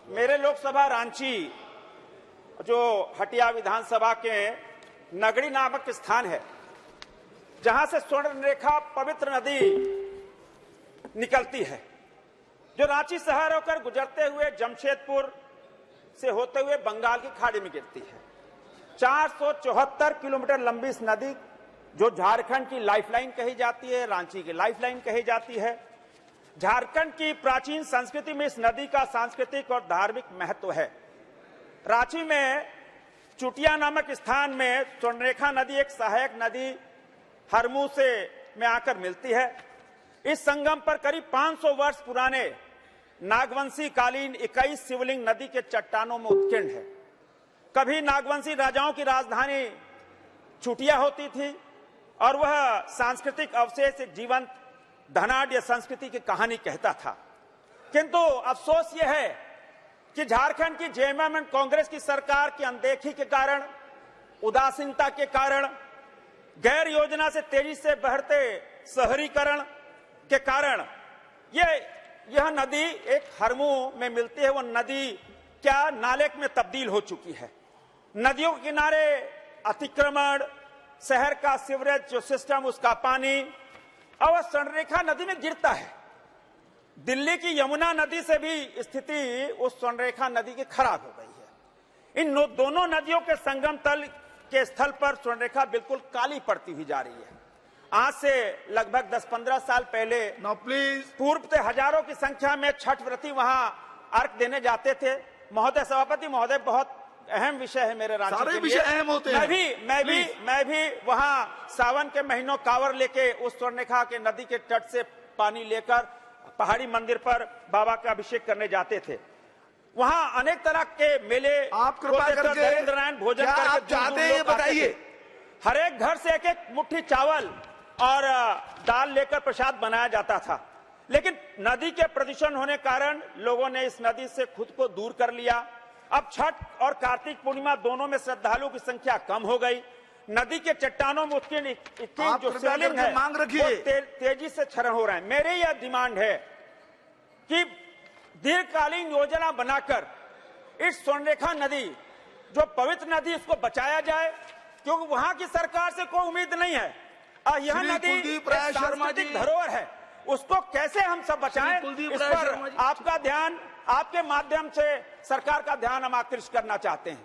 मेरे लोकसभा रांची जो हटिया विधानसभा के नगड़ी नामक स्थान है, जहां से स्वर्णरेखा पवित्र नदी निकलती है, जो रांची शहर होकर गुजरते हुए जमशेदपुर से होते हुए बंगाल की खाड़ी में गिरती है। 474 किलोमीटर लंबी इस नदी, जो झारखंड की लाइफलाइन कही जाती है, रांची की लाइफलाइन कही जाती है। झारखंड की प्राचीन संस्कृति में इस नदी का सांस्कृतिक और धार्मिक महत्व है। रांची में चुटिया नामक स्थान में स्वर्णरेखा नदी एक सहायक नदी हरमू से में आकर मिलती है। इस संगम पर करीब 500 वर्ष पुराने नागवंशी कालीन 21 शिवलिंग नदी के चट्टानों में उत्कीर्ण है। कभी नागवंशी राजाओं की राजधानी चुटिया होती थी और वह सांस्कृतिक अवशेष एक जीवंत धनाढ्य संस्कृति की कहानी कहता था। किंतु अफसोस यह है कि झारखंड की जेएमएम एंड कांग्रेस की सरकार की अनदेखी के कारण, उदासीनता के कारण, गैर योजना से तेजी से बढ़ते शहरीकरण के कारण यह नदी एक हरमू में मिलती है, वो नदी क्या नाले में तब्दील हो चुकी है। नदियों के किनारे अतिक्रमण, शहर का सीवरेज जो सिस्टम, उसका पानी और स्वर्णरेखा नदी में गिरता है। दिल्ली की यमुना नदी से भी स्थिति उस स्वर्णरेखा नदी की खराब हो गई है। इन दोनों नदियों के संगम तल के स्थल पर स्वर्णरेखा बिल्कुल काली पड़ती हुई जा रही है। आज से लगभग 10-15 साल पहले पूर्व से हजारों की संख्या में छठ व्रती वहां अर्घ देने जाते थे। महोदय सभापति महोदय, बहुत अहम विषय है मेरे रांची सारे के विषय लिए। अहम होते हैं। मैं भी वहां सावन के महीनों कांवर लेके उस स्वर्णरेखा के नदी के तट से पानी लेकर पहाड़ी मंदिर पर बाबा का अभिषेक करने जाते थे। वहां अनेक तरह के मेले, आप कृपा करके नरेंद्र नारायण भोजन क्या करके आप चाहते हैं ये बताइए। हर एक घर से एक एक मुट्ठी चावल और दाल लेकर प्रसाद बनाया जाता था। लेकिन नदी के प्रदूषण होने कारण लोगों ने इस नदी से खुद को दूर कर लिया। अब छठ और कार्तिक पूर्णिमा दोनों में श्रद्धालुओं की संख्या कम हो गई। नदी के चट्टानों में उत्कीर्ण जो शिवलिंग है, मांग रखिए, तेजी से क्षरण हो रहा है। मेरी यह डिमांड है कि दीर्घकालीन योजना बनाकर इस स्वर्णरेखा नदी, जो पवित्र नदी, इसको बचाया जाए, क्योंकि वहां की सरकार से कोई उम्मीद नहीं है। यह नदी सांस्कृतिक धरोहर है, उसको कैसे हम सब बचाएं, इस पर आपका ध्यान, आपके माध्यम से सरकार का ध्यान हम आकृष्ट करना चाहते हैं।